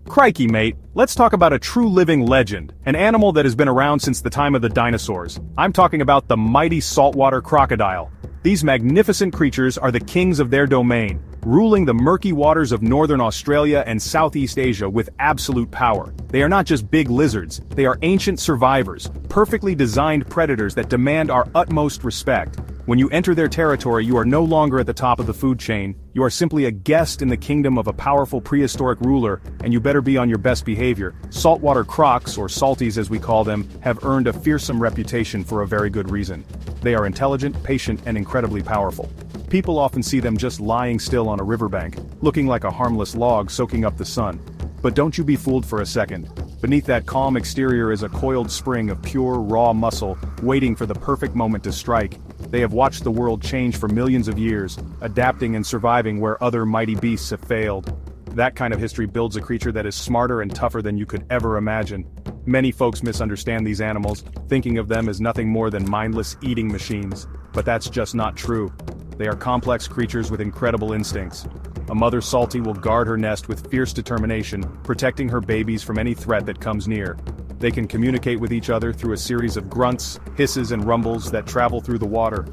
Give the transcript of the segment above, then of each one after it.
Crikey, mate, let's talk about a true living legend, an animal that has been around since the time of the dinosaurs. I'm talking about the mighty saltwater crocodile. These magnificent creatures are the kings of their domain, ruling the murky waters of northern Australia and Southeast Asia with absolute power. They are not just big lizards, they are ancient survivors, perfectly designed predators that demand our utmost respect. When you enter their territory, you are no longer at the top of the food chain, you are simply a guest in the kingdom of a powerful prehistoric ruler, and you better be on your best behavior. Saltwater crocs, or salties as we call them, have earned a fearsome reputation for a very good reason. They are intelligent, patient, and incredibly powerful. People often see them just lying still on a riverbank, looking like a harmless log soaking up the sun. But don't you be fooled for a second. Beneath that calm exterior is a coiled spring of pure, raw muscle, waiting for the perfect moment to strike. They have watched the world change for millions of years, adapting and surviving where other mighty beasts have failed. That kind of history builds a creature that is smarter and tougher than you could ever imagine. Many folks misunderstand these animals, thinking of them as nothing more than mindless eating machines. But that's just not true. They are complex creatures with incredible instincts. A mother salty will guard her nest with fierce determination, protecting her babies from any threat that comes near. They can communicate with each other through a series of grunts, hisses and rumbles that travel through the water.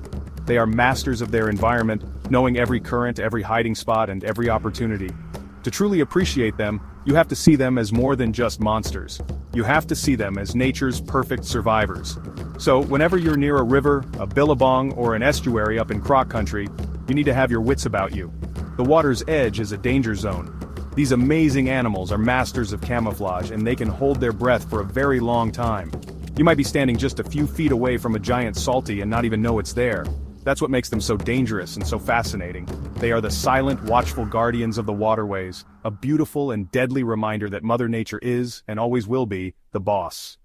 They are masters of their environment, knowing every current, every hiding spot, and every opportunity. To truly appreciate them, you have to see them as more than just monsters. You have to see them as nature's perfect survivors. So, whenever you're near a river, a billabong, or an estuary up in croc country, you need to have your wits about you. The water's edge is a danger zone. These amazing animals are masters of camouflage, and they can hold their breath for a very long time. You might be standing just a few feet away from a giant salty and not even know it's there. That's what makes them so dangerous and so fascinating. They are the silent, watchful guardians of the waterways, a beautiful and deadly reminder that Mother Nature is, and always will be, the boss.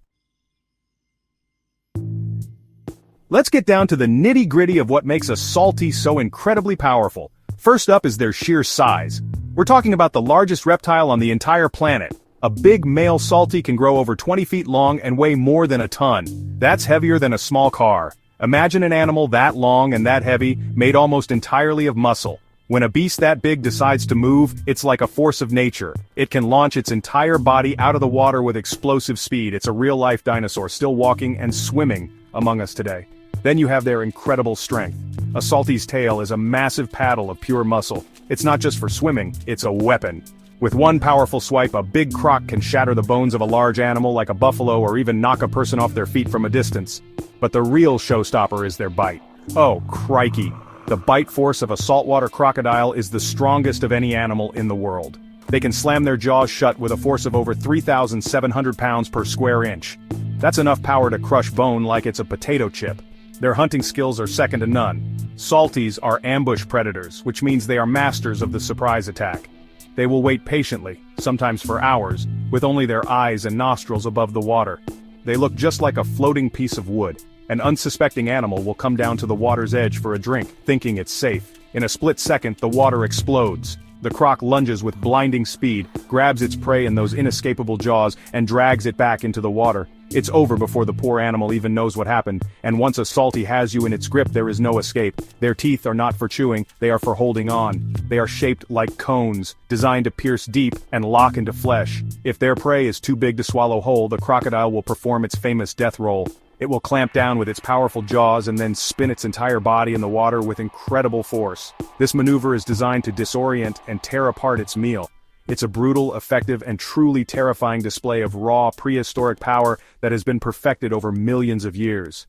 Let's get down to the nitty-gritty of what makes a salty so incredibly powerful. First up is their sheer size. We're talking about the largest reptile on the entire planet. A big male salty can grow over 20 feet long and weigh more than a ton. That's heavier than a small car. Imagine an animal that long and that heavy, made almost entirely of muscle. When a beast that big decides to move, it's like a force of nature. It can launch its entire body out of the water with explosive speed. It's a real-life dinosaur still walking and swimming among us today. Then you have their incredible strength. A salty's tail is a massive paddle of pure muscle. It's not just for swimming, it's a weapon. With one powerful swipe, a big croc can shatter the bones of a large animal like a buffalo or even knock a person off their feet from a distance. But the real showstopper is their bite. Oh, crikey. The bite force of a saltwater crocodile is the strongest of any animal in the world. They can slam their jaws shut with a force of over 3,700 pounds per square inch. That's enough power to crush bone like it's a potato chip. Their hunting skills are second to none. Salties are ambush predators, which means they are masters of the surprise attack. They will wait patiently, sometimes for hours, with only their eyes and nostrils above the water. They look just like a floating piece of wood. An unsuspecting animal will come down to the water's edge for a drink, thinking it's safe. In a split second, the water explodes. The croc lunges with blinding speed, grabs its prey in those inescapable jaws, and drags it back into the water. It's over before the poor animal even knows what happened, and once a salty has you in its grip, there is no escape. Their teeth are not for chewing, they are for holding on. They are shaped like cones, designed to pierce deep and lock into flesh. If their prey is too big to swallow whole, the crocodile will perform its famous death roll. It will clamp down with its powerful jaws and then spin its entire body in the water with incredible force. This maneuver is designed to disorient and tear apart its meal. It's a brutal, effective, and truly terrifying display of raw, prehistoric power that has been perfected over millions of years.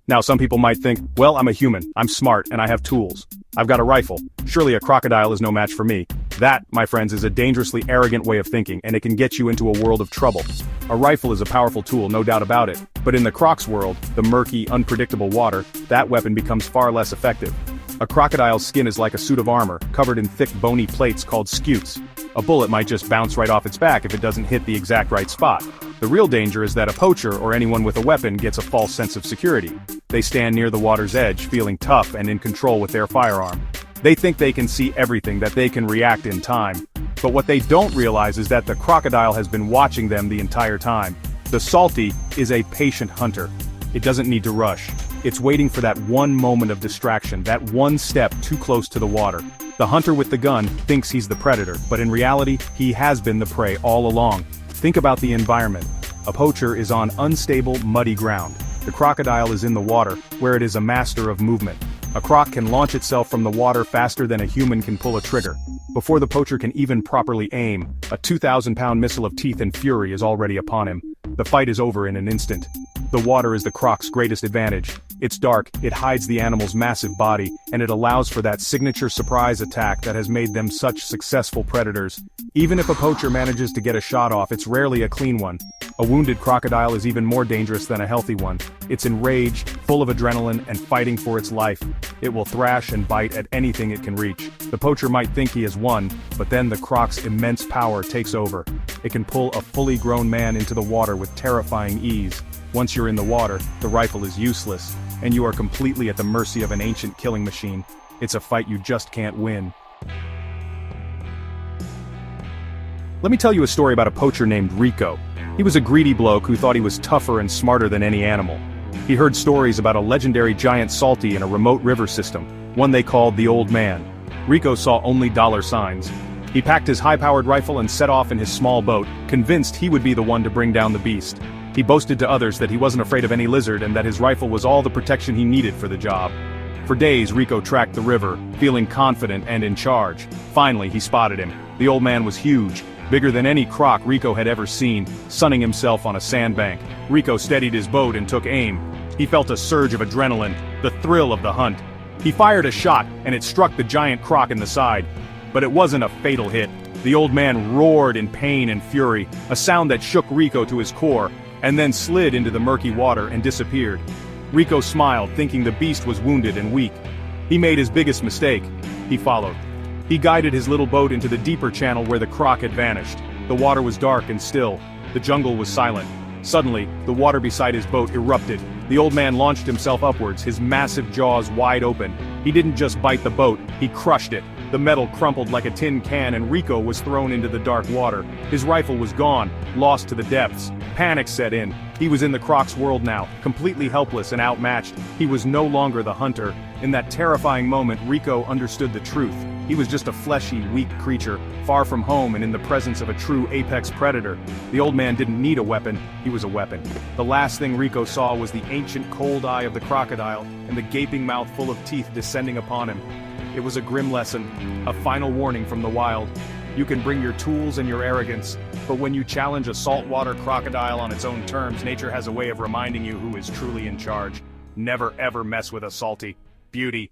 Now some people might think, well, I'm a human, I'm smart, and I have tools. I've got a rifle. Surely a crocodile is no match for me. That, my friends, is a dangerously arrogant way of thinking, and it can get you into a world of trouble. A rifle is a powerful tool, no doubt about it. But in the croc's world, the murky, unpredictable water, that weapon becomes far less effective. A crocodile's skin is like a suit of armor, covered in thick bony plates called scutes. A bullet might just bounce right off its back if it doesn't hit the exact right spot. The real danger is that a poacher or anyone with a weapon gets a false sense of security. They stand near the water's edge, feeling tough and in control with their firearm. They think they can see everything, that they can react in time. But what they don't realize is that the crocodile has been watching them the entire time. The salty is a patient hunter. It doesn't need to rush. It's waiting for that one moment of distraction, that one step too close to the water. The hunter with the gun thinks he's the predator, but in reality, he has been the prey all along. Think about the environment. A poacher is on unstable, muddy ground. The crocodile is in the water, where it is a master of movement. A croc can launch itself from the water faster than a human can pull a trigger. Before the poacher can even properly aim, a 2,000-pound missile of teeth and fury is already upon him. The fight is over in an instant. The water is the croc's greatest advantage. It's dark, it hides the animal's massive body, and it allows for that signature surprise attack that has made them such successful predators. Even if a poacher manages to get a shot off, it's rarely a clean one. A wounded crocodile is even more dangerous than a healthy one. It's enraged, full of adrenaline, and fighting for its life. It will thrash and bite at anything it can reach. The poacher might think he has won, but then the croc's immense power takes over. It can pull a fully grown man into the water with terrifying ease. Once you're in the water, the rifle is useless, and you are completely at the mercy of an ancient killing machine. It's a fight you just can't win. Let me tell you a story about a poacher named Rico. He was a greedy bloke who thought he was tougher and smarter than any animal. He heard stories about a legendary giant salty in a remote river system, one they called the Old Man. Rico saw only dollar signs. He packed his high-powered rifle and set off in his small boat, convinced he would be the one to bring down the beast. He boasted to others that he wasn't afraid of any lizard and that his rifle was all the protection he needed for the job. For days Rico tracked the river, feeling confident and in charge. Finally he spotted him. The Old Man was huge, bigger than any croc Rico had ever seen, sunning himself on a sandbank. Rico steadied his boat and took aim. He felt a surge of adrenaline, the thrill of the hunt. He fired a shot, and it struck the giant croc in the side. But it wasn't a fatal hit. The Old Man roared in pain and fury, a sound that shook Rico to his core, and then slid into the murky water and disappeared. Rico smiled, thinking the beast was wounded and weak. He made his biggest mistake. He followed. He guided his little boat into the deeper channel where the croc had vanished. The water was dark and still. The jungle was silent. Suddenly, the water beside his boat erupted. The Old Man launched himself upwards, his massive jaws wide open. He didn't just bite the boat, he crushed it. The metal crumpled like a tin can and Rico was thrown into the dark water. His rifle was gone, lost to the depths. Panic set in. He was in the croc's world now, completely helpless and outmatched. He was no longer the hunter. In that terrifying moment, Rico understood the truth. He was just a fleshy, weak creature, far from home and in the presence of a true apex predator. The Old Man didn't need a weapon, he was a weapon. The last thing Rico saw was the ancient cold eye of the crocodile and the gaping mouth full of teeth descending upon him. It was a grim lesson, a final warning from the wild. You can bring your tools and your arrogance, but when you challenge a saltwater crocodile on its own terms, nature has a way of reminding you who is truly in charge. Never ever mess with a salty. Beauty.